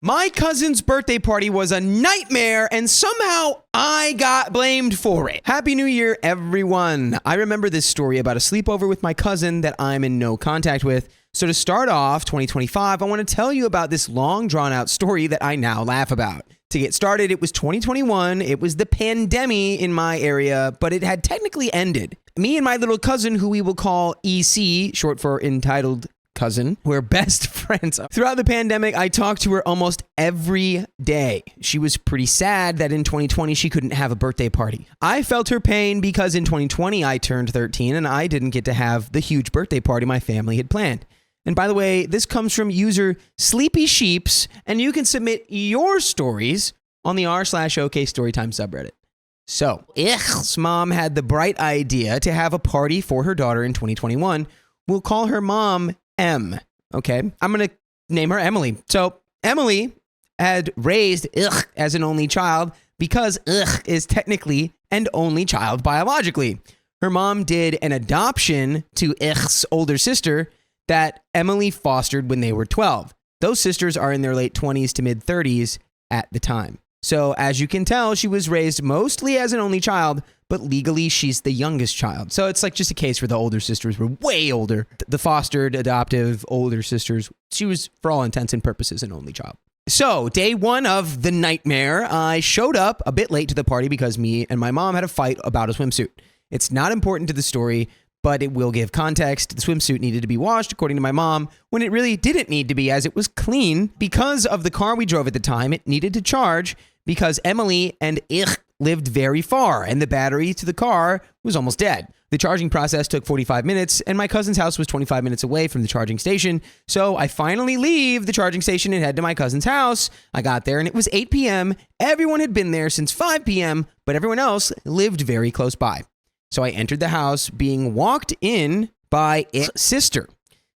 My cousin's birthday party was a nightmare, and somehow I got blamed for it. Happy New Year, everyone. I remember this story about a sleepover with my cousin that I'm in no contact with. So to start off 2025, I want to tell you about this long drawn-out story that I now laugh about. To get started, it was 2021. It was the pandemic in my area, but it had technically ended. Me and my little cousin, who we will call EC, short for entitled cousin, we're best friends. Throughout the pandemic, I talked to her almost every day. She was pretty sad that in 2020 she couldn't have a birthday party. I felt her pain because in 2020 I turned 13 and I didn't get to have the huge birthday party my family had planned. And by the way, this comes from user Sleepy Sheeps, and you can submit your stories on the r/OK Storytime subreddit. So, Ich's mom had the bright idea to have a party for her daughter in 2021. We'll call her mom M. Okay, I'm going to name her Emily. So, Emily had raised Ich as an only child because Ich is technically an only child biologically. Her mom did an adoption to Ich's older sister that Emily fostered when they were 12. Those sisters are in their late 20s to mid 30s at the time. So as you can tell, she was raised mostly as an only child, but legally she's the youngest child. So it's like just a case where the older sisters were way older. The fostered, adoptive, older sisters, she was for all intents and purposes an only child. So day one of the nightmare, I showed up a bit late to the party because me and my mom had a fight about a swimsuit. It's not important to the story, but it will give context. The swimsuit needed to be washed, according to my mom, when it really didn't need to be, as it was clean. Because of the car we drove at the time, it needed to charge because Emily and Ich lived very far, and the battery to the car was almost dead. The charging process took 45 minutes, and my cousin's house was 25 minutes away from the charging station, so I finally leave the charging station and head to my cousin's house. I got there, and it was 8 p.m. Everyone had been there since 5 p.m., but everyone else lived very close by. So I entered the house being walked in by Ich's sister.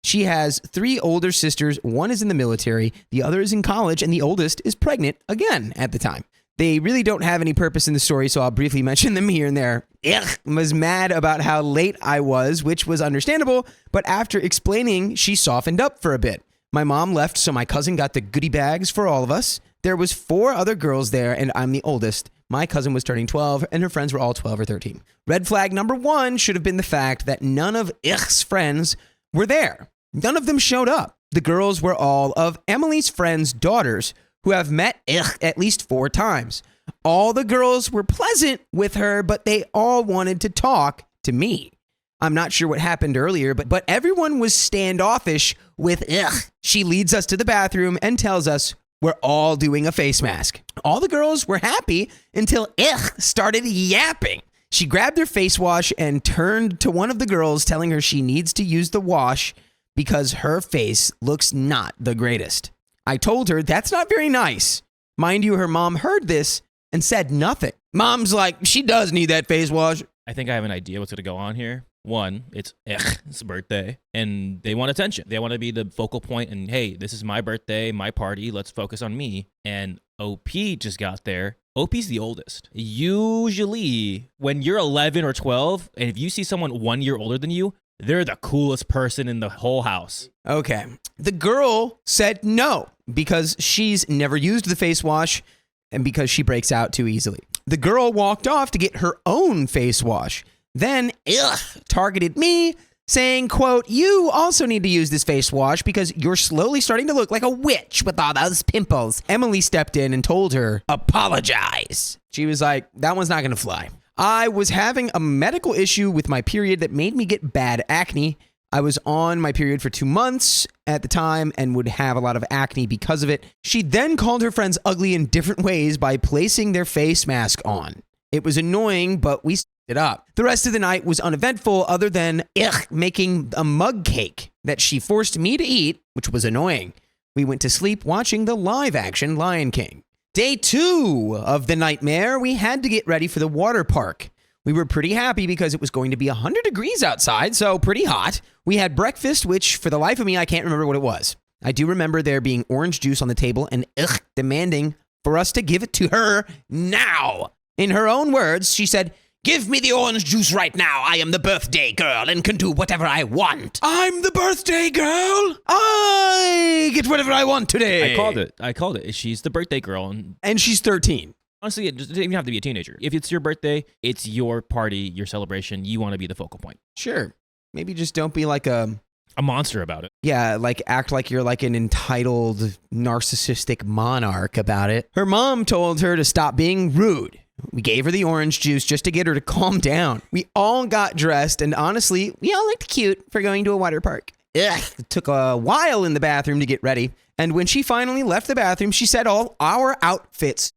She has 3 older sisters. One is in the military, the other is in college, and the oldest is pregnant again at the time. They really don't have any purpose in the story, so I'll briefly mention them here and there. Ich was mad about how late I was, which was understandable, but after explaining, she softened up for a bit. My mom left, so my cousin got the goodie bags for all of us. There was 4 other girls there, and I'm the oldest. My cousin was turning 12, and her friends were all 12 or 13. Red flag number 1 should have been the fact that none of Ich's friends were there. None of them showed up. The girls were all of Emily's friends' daughters who have met Ich at least 4 times. All the girls were pleasant with her, but they all wanted to talk to me. I'm not sure what happened earlier, but everyone was standoffish with Ich. She leads us to the bathroom and tells us we're all doing a face mask. All the girls were happy until Ich started yapping. She grabbed her face wash and turned to one of the girls, telling her she needs to use the wash because her face looks not the greatest. I told her that's not very nice. Mind you, her mom heard this and said nothing. Mom's like, she does need that face wash. I think I have an idea what's going to go on here. One, it's Ich's birthday, and they want attention. They want to be the focal point, and hey, this is my birthday, my party, let's focus on me. And OP just got there. OP's the oldest. Usually, when you're 11 or 12, and if you see someone 1 year older than you, they're the coolest person in the whole house. Okay. The girl said no because she's never used the face wash and because she breaks out too easily. The girl walked off to get her own face wash. Then targeted me, saying, quote, "You also need to use this face wash because you're slowly starting to look like a witch with all those pimples." Emily stepped in and told her, "Apologize." She was like, that one's not going to fly. I was having a medical issue with my period that made me get bad acne. I was on my period for 2 months at the time and would have a lot of acne because of it. She then called her friends ugly in different ways by placing their face mask on. It was annoying, but we it up. The rest of the night was uneventful other than making a mug cake that she forced me to eat, which was annoying. We went to sleep watching the live action Lion King. Day 2 of the nightmare, we had to get ready for the water park. We were pretty happy because it was going to be 100 degrees outside, so pretty hot. We had breakfast, which for the life of me, I can't remember what it was. I do remember there being orange juice on the table and demanding for us to give it to her now. In her own words, she said, Give me the orange juice right now. I am the birthday girl and can do whatever I want. I'm the birthday girl. I get whatever I want today. I called it. She's the birthday girl. And she's 13. Honestly, it doesn't even have to be a teenager. If it's your birthday, it's your party, your celebration. You want to be the focal point. Sure. Maybe just don't be like a monster about it. Yeah, like act like you're like an entitled, narcissistic monarch about it. Her mom told her to stop being rude. We gave her the orange juice just to get her to calm down. We all got dressed, and honestly, we all looked cute for going to a water park. Ugh, it took a while in the bathroom to get ready, and when she finally left the bathroom, she said all our outfits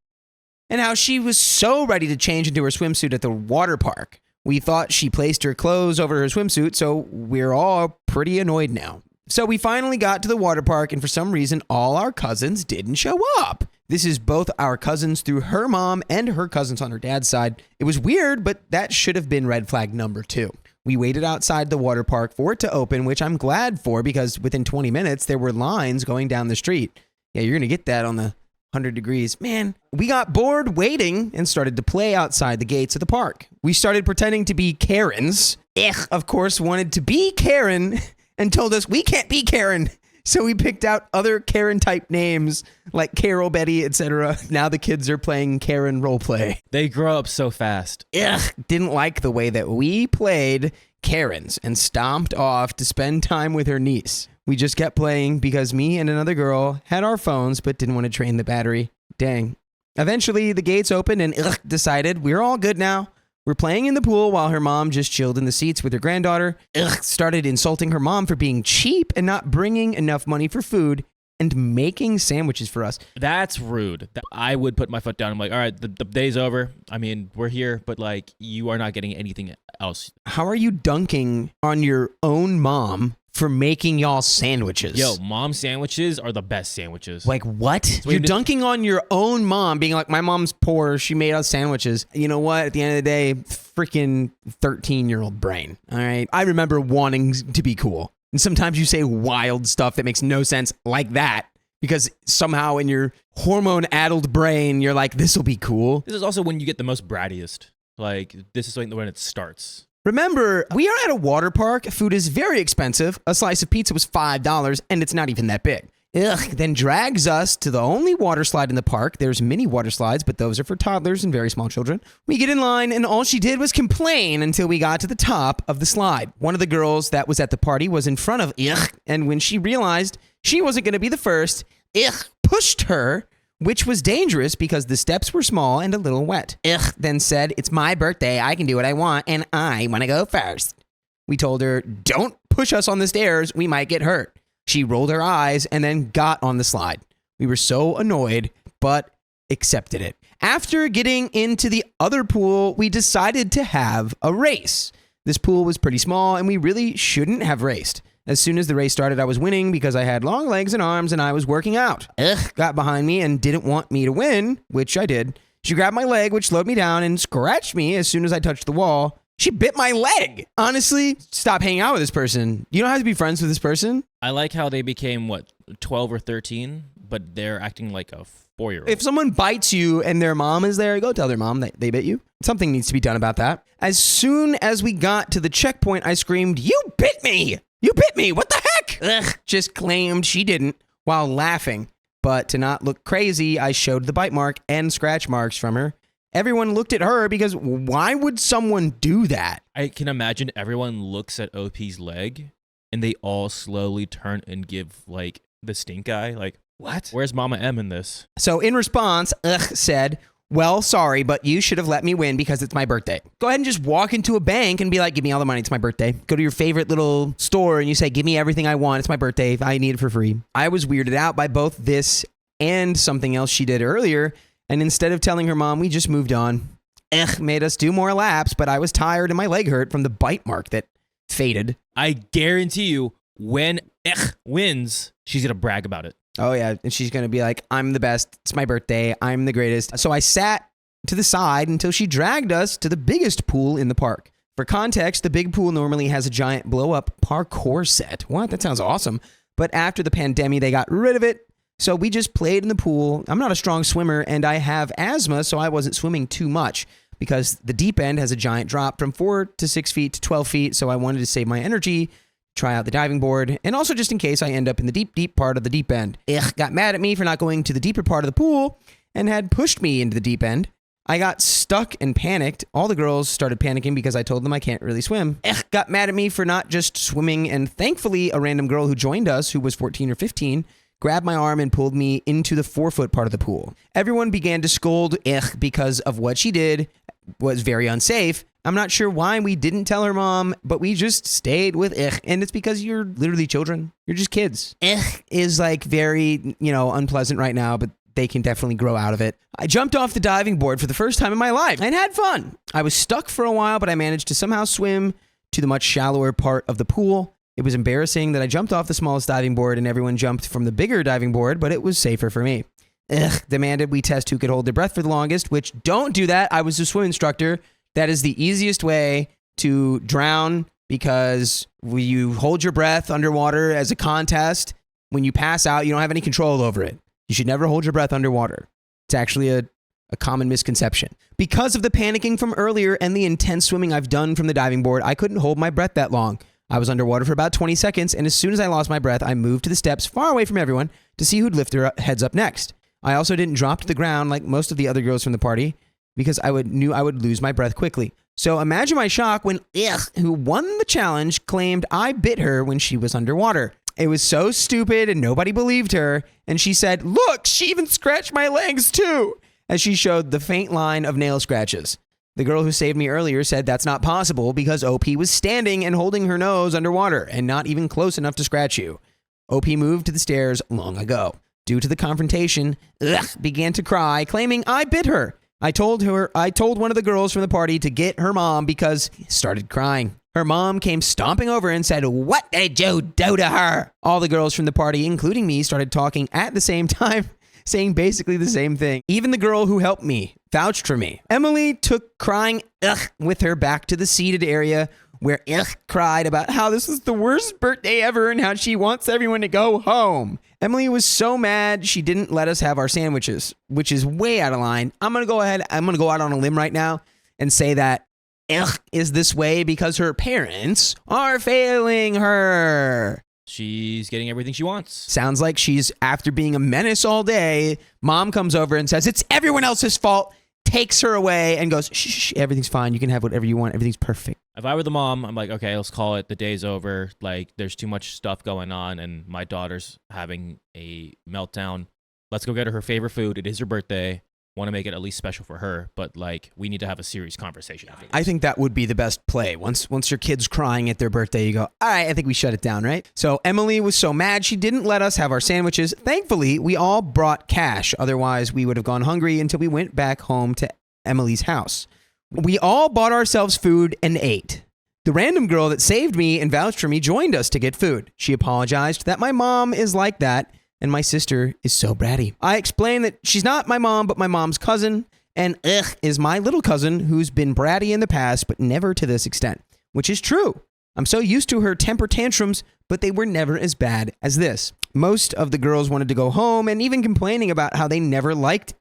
and how she was so ready to change into her swimsuit at the water park. We thought she placed her clothes over her swimsuit, so we're all pretty annoyed now. So we finally got to the water park, and for some reason, all our cousins didn't show up. This is both our cousins through her mom and her cousins on her dad's side. It was weird, but that should have been red flag number 2. We waited outside the water park for it to open, which I'm glad for because within 20 minutes, there were lines going down the street. Yeah, you're going to get that on the 100 degrees. Man, we got bored waiting and started to play outside the gates of the park. We started pretending to be Karens. Of course, wanted to be Karen and told us we can't be Karen. So we picked out other Karen-type names like Carol, Betty, etc. Now the kids are playing Karen roleplay. They grow up so fast. Didn't like the way that we played Karens and stomped off to spend time with her niece. We just kept playing because me and another girl had our phones but didn't want to drain the battery. Dang. Eventually, the gates opened and decided we're all good now. We're playing in the pool while her mom just chilled in the seats with her granddaughter. Started insulting her mom for being cheap and not bringing enough money for food and making sandwiches for us. That's rude. I would put my foot down. I'm like, all right, the day's over. I mean, we're here, but like, you are not getting anything else. How are you dunking on your own mom for making y'all sandwiches? Yo, mom sandwiches are the best sandwiches. Like what? You're dunking on your own mom, being like, my mom's poor. She made us sandwiches. You know what? At the end of the day, freaking 13-year-old brain. All right. I remember wanting to be cool. And sometimes you say wild stuff that makes no sense like that because somehow in your hormone-addled brain, you're like, this will be cool. This is also when you get the most brattiest. Like, this is when it starts. Remember, we are at a water park. Food is very expensive. A slice of pizza was $5, and it's not even that big. Then drags us to the only water slide in the park. There's mini water slides, but those are for toddlers and very small children. We get in line, and all she did was complain until we got to the top of the slide. One of the girls that was at the party was in front of and when she realized she wasn't going to be the first, pushed her, which was dangerous because the steps were small and a little wet. Then said, it's my birthday, I can do what I want, and I want to go first. We told her, don't push us on the stairs, we might get hurt. She rolled her eyes and then got on the slide. We were so annoyed, but accepted it. After getting into the other pool, we decided to have a race. This pool was pretty small, and we really shouldn't have raced. As soon as the race started, I was winning because I had long legs and arms and I was working out. Got behind me and didn't want me to win, which I did. She grabbed my leg, which slowed me down, and scratched me as soon as I touched the wall. She bit my leg. Honestly, stop hanging out with this person. You don't have to be friends with this person. I like how they became, 12 or 13, but they're acting like a 4-year-old. If someone bites you and their mom is there, go tell their mom that they bit you. Something needs to be done about that. As soon as we got to the checkpoint, I screamed, "You bit me! You bit me! What the heck?" Just claimed she didn't while laughing. But to not look crazy, I showed the bite mark and scratch marks from her. Everyone looked at her because why would someone do that? I can imagine everyone looks at OP's leg and they all slowly turn and give the stink eye. Like, what? Where's Mama M in this? So in response, said, "Well, sorry, but you should have let me win because it's my birthday." Go ahead and just walk into a bank and be like, "Give me all the money. It's my birthday." Go to your favorite little store and you say, "Give me everything I want. It's my birthday. I need it for free." I was weirded out by both this and something else she did earlier. And instead of telling her mom, we just moved on. Made us do more laps, but I was tired and my leg hurt from the bite mark that faded. I guarantee you, when wins, she's going to brag about it. Oh, yeah. And she's going to be like, "I'm the best. It's my birthday. I'm the greatest." So I sat to the side until she dragged us to the biggest pool in the park. For context, the big pool normally has a giant blow-up parkour set. What? That sounds awesome. But after the pandemic, they got rid of it. So we just played in the pool. I'm not a strong swimmer and I have asthma, so I wasn't swimming too much. because the deep end has a giant drop from 4 to 6 feet to 12 feet. So I wanted to save my energy, try out the diving board, and also just in case I end up in the deep, deep part of the deep end. Got mad at me for not going to the deeper part of the pool and had pushed me into the deep end. I got stuck and panicked. All the girls started panicking because I told them I can't really swim. Got mad at me for not just swimming, and thankfully a random girl who joined us, who was 14 or 15, grabbed my arm and pulled me into the 4-foot part of the pool. Everyone began to scold because of what she did was very unsafe. I'm not sure why we didn't tell her mom, but we just stayed with and it's because you're literally children. You're just kids. Is like very, unpleasant right now, but they can definitely grow out of it. I jumped off the diving board for the first time in my life and had fun. I was stuck for a while, but I managed to somehow swim to the much shallower part of the pool. It was embarrassing that I jumped off the smallest diving board and everyone jumped from the bigger diving board, but it was safer for me. Demanded we test who could hold their breath for the longest, which don't do that. I was a swim instructor. That is the easiest way to drown because when you hold your breath underwater as a contest, when you pass out, you don't have any control over it. You should never hold your breath underwater. It's actually a common misconception. Because of the panicking from earlier and the intense swimming I've done from the diving board, I couldn't hold my breath that long. I was underwater for about 20 seconds, and as soon as I lost my breath, I moved to the steps far away from everyone to see who'd lift their heads up next. I also didn't drop to the ground like most of the other girls from the party because knew I would lose my breath quickly. So imagine my shock when who won the challenge claimed I bit her when she was underwater. It was so stupid and nobody believed her. And she said, "Look, she even scratched my legs too," as she showed the faint line of nail scratches. The girl who saved me earlier said that's not possible because OP was standing and holding her nose underwater and not even close enough to scratch you. OP moved to the stairs long ago. Due to the confrontation, began to cry, claiming I bit her. I told one of the girls from the party to get her mom because she started crying. Her mom came stomping over and said, "What did you do to her?" All the girls from the party, including me, started talking at the same time, saying basically the same thing. Even the girl who helped me vouched for me. Emily took crying with her back to the seated area where cried about how this was the worst birthday ever and how she wants everyone to go home. Emily was so mad she didn't let us have our sandwiches, which is way out of line. I'm going to go out on a limb right now and say that is this way because her parents are failing her. She's getting everything she wants. Sounds like she's, after being a menace all day, mom comes over and says, "It's everyone else's fault," takes her away and goes, "Shh, everything's fine. You can have whatever you want. Everything's perfect." If I were the mom, I'm like, okay, let's call it. The day's over. Like, there's too much stuff going on, and my daughter's having a meltdown. Let's go get her favorite food. It is her birthday. Want to make it at least special for her, but like, we need to have a serious conversation after this. I think that would be the best play. Once your kid's crying at their birthday, you go, "All right, I think we shut it down," right? So Emily was so mad she didn't let us have our sandwiches. Thankfully, we all brought cash. Otherwise, we would have gone hungry until we went back home to Emily's house. We all bought ourselves food and ate. The random girl that saved me and vouched for me joined us to get food. She apologized that my mom is like that and my sister is so bratty. I explained that she's not my mom, but my mom's cousin, and is my little cousin who's been bratty in the past, but never to this extent, which is true. I'm so used to her temper tantrums, but they were never as bad as this. Most of the girls wanted to go home and even complaining about how they never liked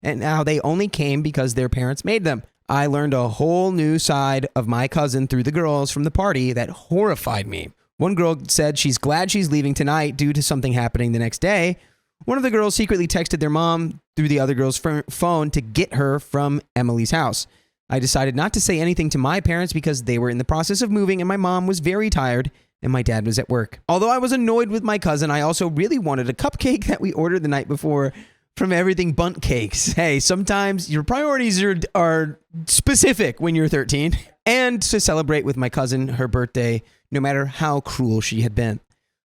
and how they only came because their parents made them. I learned a whole new side of my cousin through the girls from the party that horrified me. One girl said she's glad she's leaving tonight due to something happening the next day. One of the girls secretly texted their mom through the other girl's phone to get her from Emily's house. I decided not to say anything to my parents because they were in the process of moving and my mom was very tired and my dad was at work. Although I was annoyed with my cousin, I also really wanted a cupcake that we ordered the night before from Everything Bunt Cakes. Hey, sometimes your priorities are specific when you're 13. And to celebrate with my cousin her birthday, no matter how cruel she had been.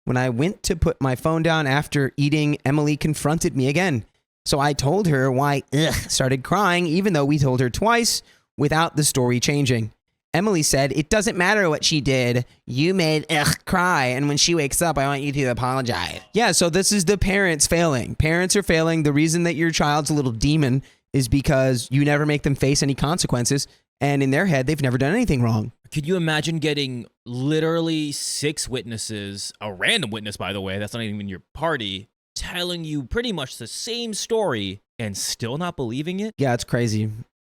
When I went to put my phone down after eating, Emily confronted me again. So I told her why started crying, even though we told her twice without the story changing. Emily said, "It doesn't matter what she did. You made cry, and when she wakes up, I want you to apologize." Yeah, so this is the parents failing. Parents are failing. The reason that your child's a little demon is because you never make them face any consequences, and in their head, they've never done anything wrong. Could you imagine getting literally 6 witnesses, a random witness, by the way, that's not even your party, telling you pretty much the same story and still not believing it? Yeah, it's crazy.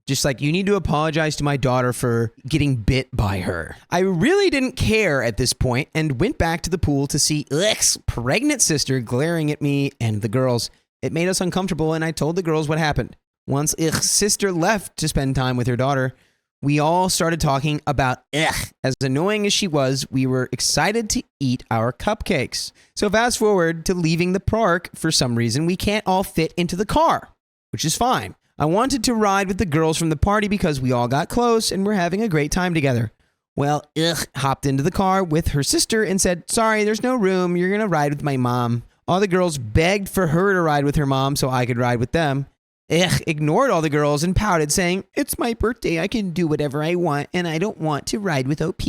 Just like, you need to apologize to my daughter for getting bit by her. I really didn't care at this point and went back to the pool to see Ug's pregnant sister glaring at me and the girls. It made us uncomfortable, and I told the girls what happened. Once Ug's sister left to spend time with her daughter, we all started talking about Ugh. As annoying as she was, we were excited to eat our cupcakes. So fast forward to leaving the park. For some reason, we can't all fit into the car, which is fine. I wanted to ride with the girls from the party because we all got close and were having a great time together. Well, Ugh hopped into the car with her sister and said, sorry, there's no room. You're going to ride with my mom. All the girls begged for her to ride with her mom so I could ride with them. Ugh ignored all the girls and pouted, saying, it's my birthday. I can do whatever I want, and I don't want to ride with OP.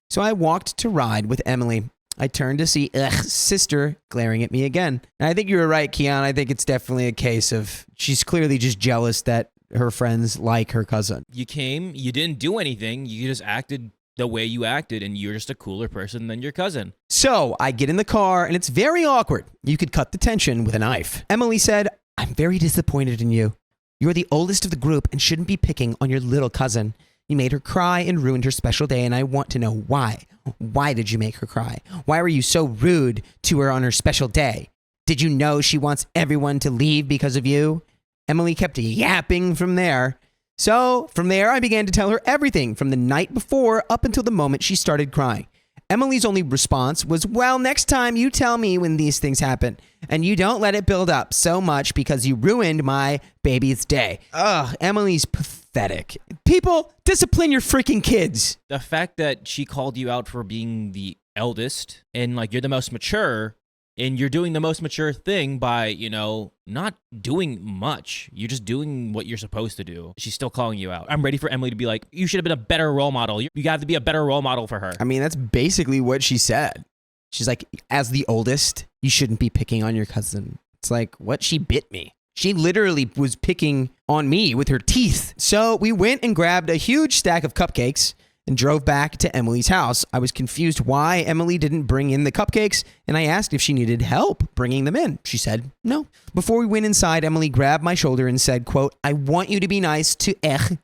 So I walked to ride with Emily. I turned to see Ug's sister glaring at me again. And I think you were right, Keon. I think it's definitely a case of she's clearly just jealous that her friends like her cousin. You came, you didn't do anything. You just acted the way you acted, and you're just a cooler person than your cousin. So I get in the car, and it's very awkward. You could cut the tension with a knife. Emily said, I'm very disappointed in you. You're the oldest of the group and shouldn't be picking on your little cousin. You made her cry and ruined her special day, and I want to know why. Why did you make her cry? Why were you so rude to her on her special day? Did you know she wants everyone to leave because of you? Emily kept yapping from there. So from there, I began to tell her everything from the night before up until the moment she started crying. Emily's only response was, well, next time you tell me when these things happen, and you don't let it build up so much because you ruined my baby's day. Ugh, Emily's pathetic. People, discipline your freaking kids. The fact that she called you out for being the eldest and like you're the most mature, and you're doing the most mature thing by, you know, not doing much. You're just doing what you're supposed to do. She's still calling you out. I'm ready for Emily to be like, you should have been a better role model. You got to be a better role model for her. I mean, that's basically what she said. She's like, as the oldest, you shouldn't be picking on your cousin. It's like, what? She bit me. She literally was picking on me with her teeth. So we went and grabbed a huge stack of cupcakes and drove back to Emily's house. I was confused why Emily didn't bring in the cupcakes, and I asked if she needed help bringing them in. She said no. Before we went inside, Emily grabbed my shoulder and said, quote, I want you to be nice to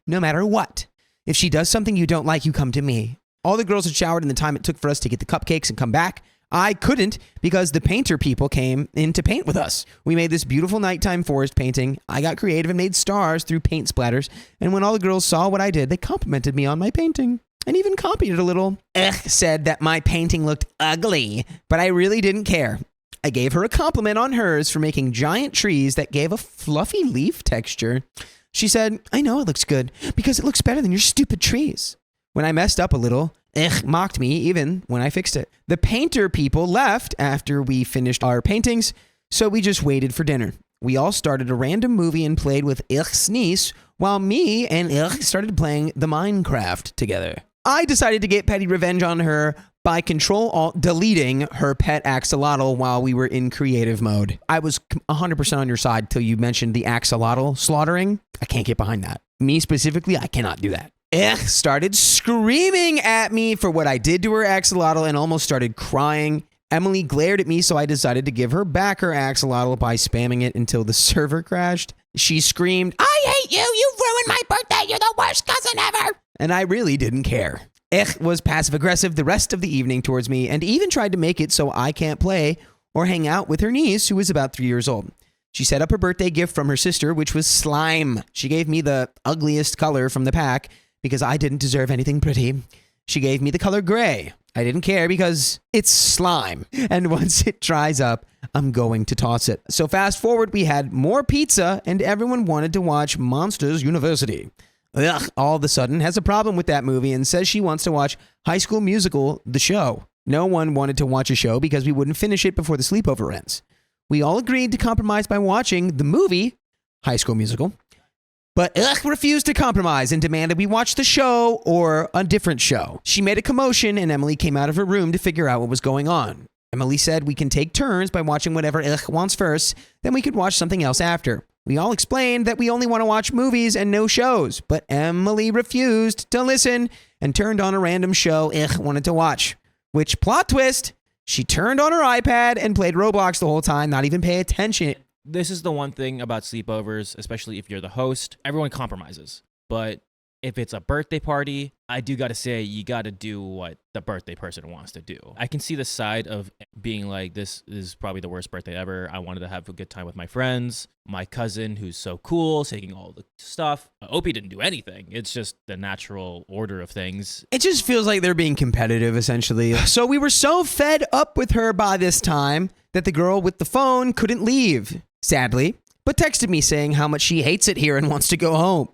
no matter what. If she does something you don't like, you come to me. All the girls had showered in the time it took for us to get the cupcakes and come back. I couldn't because the painter people came in to paint with us. We made this beautiful nighttime forest painting. I got creative and made stars through paint splatters. And when all the girls saw what I did, they complimented me on my painting and even copied it a little. Said that my painting looked ugly, but I really didn't care. I gave her a compliment on hers for making giant trees that gave a fluffy leaf texture. She said, I know it looks good because it looks better than your stupid trees. When I messed up a little, mocked me even when I fixed it. The painter people left after we finished our paintings, so we just waited for dinner. We all started a random movie and played with Ich's niece, while me and Ich started playing the Minecraft together. I decided to get petty revenge on her by Control-Alt-deleting her pet axolotl while we were in creative mode. I was 100% on your side till you mentioned the axolotl slaughtering. I can't get behind that. Me specifically, I cannot do that. Started screaming at me for what I did to her axolotl and almost started crying. Emily glared at me, so I decided to give her back her axolotl by spamming it until the server crashed. She screamed, I hate you! You ruined my birthday! You're the worst cousin ever! And I really didn't care. Was passive-aggressive the rest of the evening towards me and even tried to make it so I can't play or hang out with her niece, who was about 3 years old. She set up her birthday gift from her sister, which was slime. She gave me the ugliest color from the pack because I didn't deserve anything pretty. She gave me the color gray. I didn't care because it's slime. And once it dries up, I'm going to toss it. So fast forward, we had more pizza and everyone wanted to watch Monsters University. All of a sudden has a problem with that movie and says she wants to watch High School Musical, the show. No one wanted to watch a show because we wouldn't finish it before the sleepover ends. We all agreed to compromise by watching the movie, High School Musical. But refused to compromise and demanded we watch the show or a different show. She made a commotion and Emily came out of her room to figure out what was going on. Emily said we can take turns by watching whatever wants first, then we could watch something else after. We all explained that we only want to watch movies and no shows, but Emily refused to listen and turned on a random show wanted to watch. Which, plot twist, she turned on her iPad and played Roblox the whole time, not even pay attention. This is the one thing about sleepovers, especially if you're the host. Everyone compromises. But if it's a birthday party, I do got to say, you got to do what the birthday person wants to do. I can see the side of being like, this is probably the worst birthday ever. I wanted to have a good time with my friends. My cousin, who's so cool, taking all the stuff. Opie didn't do anything. It's just the natural order of things. It just feels like they're being competitive, essentially. So we were so fed up with her by this time that the girl with the phone couldn't leave, sadly, but texted me saying how much she hates it here and wants to go home.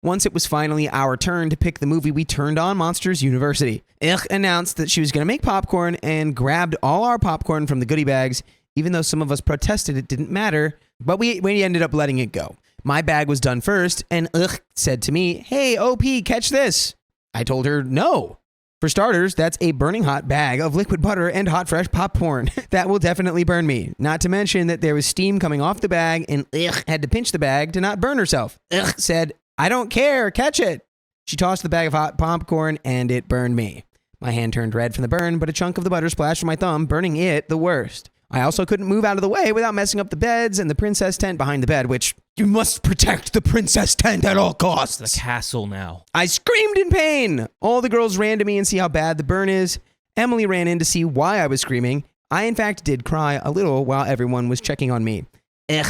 Once it was finally our turn to pick the movie, we turned on Monsters University. Announced that she was going to make popcorn and grabbed all our popcorn from the goodie bags, even though some of us protested it didn't matter, but we ended up letting it go. My bag was done first, and said to me, "Hey, OP, catch this." I told her no. For starters, that's a burning hot bag of liquid butter and hot fresh popcorn. That will definitely burn me. Not to mention that there was steam coming off the bag, and had to pinch the bag to not burn herself. Said, "I don't care, catch it." She tossed the bag of hot popcorn and it burned me. My hand turned red from the burn, but a chunk of the butter splashed from my thumb, burning it the worst. I also couldn't move out of the way without messing up the beds and the princess tent behind the bed, which you must protect the princess tent at all costs. The castle now. I screamed in pain. All the girls ran to me and see how bad the burn is. Emily ran in to see why I was screaming. I, in fact, did cry a little while everyone was checking on me.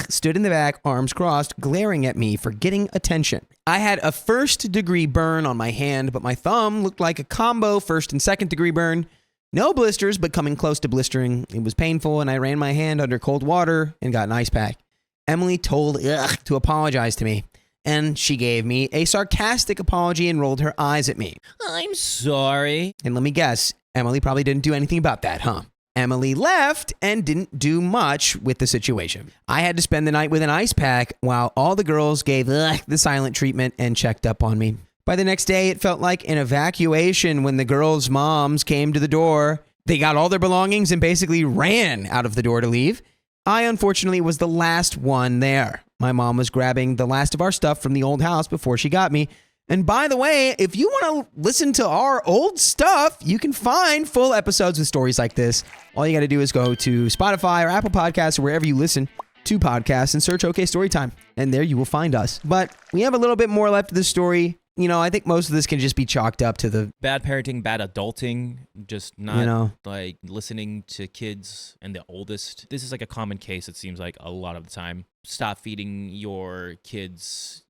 Stood in the back, arms crossed, glaring at me for getting attention. I had a first-degree burn on my hand, but my thumb looked like a combo first and second-degree burn. No blisters, but coming close to blistering. It was painful, and I ran my hand under cold water and got an ice pack. Emily told to apologize to me, and she gave me a sarcastic apology and rolled her eyes at me. I'm sorry. And let me guess, Emily probably didn't do anything about that, huh? Emily left and didn't do much with the situation. I had to spend the night with an ice pack while all the girls gave the silent treatment and checked up on me. By the next day, it felt like an evacuation when the girls' moms came to the door. They got all their belongings and basically ran out of the door to leave. I, unfortunately, was the last one there. My mom was grabbing the last of our stuff from the old house before she got me. And by the way, if you want to listen to our old stuff, you can find full episodes with stories like this. All you got to do is go to Spotify or Apple Podcasts or wherever you listen to podcasts and search OK Storytime. And there you will find us. But we have a little bit more left of the story. You know, I think most of this can just be chalked up to the bad parenting, bad adulting, just not like listening to kids and the oldest. This is like a common case, it seems like a lot of the time. Stop feeding your kids,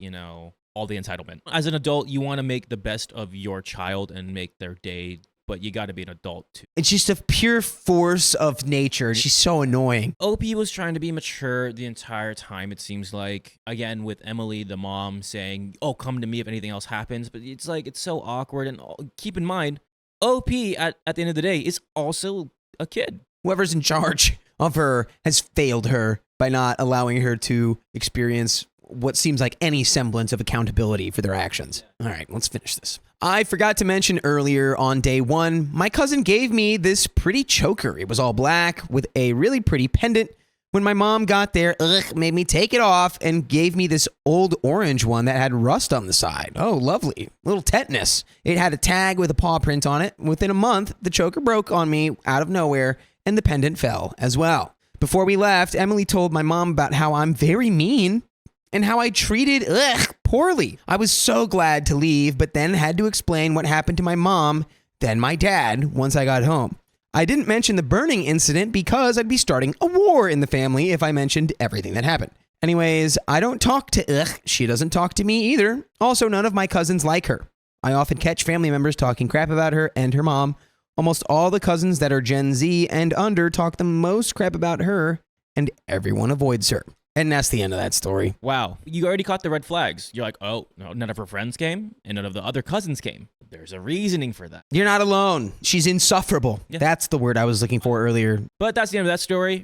all the entitlement. As an adult, you want to make the best of your child and make their day, but you got to be an adult too. It's just a pure force of nature. She's so annoying. OP was trying to be mature the entire time, it seems like. Again, with Emily, the mom, saying, "Oh, come to me if anything else happens." But it's like, it's so awkward. And keep in mind, OP, at the end of the day, is also a kid. Whoever's in charge of her has failed her by not allowing her to experience what seems like any semblance of accountability for their actions. All right, let's finish this. I forgot to mention earlier on day one, my cousin gave me this pretty choker. It was all black with a really pretty pendant. When my mom got there, made me take it off and gave me this old orange one that had rust on the side. Oh, lovely. Little tetanus. It had a tag with a paw print on it. Within a month, the choker broke on me out of nowhere and the pendant fell as well. Before we left, Emily told my mom about how I'm very mean and how I treated poorly. I was so glad to leave, but then had to explain what happened to my mom, then my dad, once I got home. I didn't mention the burning incident because I'd be starting a war in the family if I mentioned everything that happened. Anyways, I don't talk to she doesn't talk to me either. Also, none of my cousins like her. I often catch family members talking crap about her and her mom. Almost all the cousins that are Gen Z and under talk the most crap about her, and everyone avoids her. And that's the end of that story. Wow. You already caught the red flags. You're like, oh, no, none of her friends came and none of the other cousins came. There's a reasoning for that. You're not alone. She's insufferable. Yeah. That's the word I was looking for earlier. But that's the end of that story.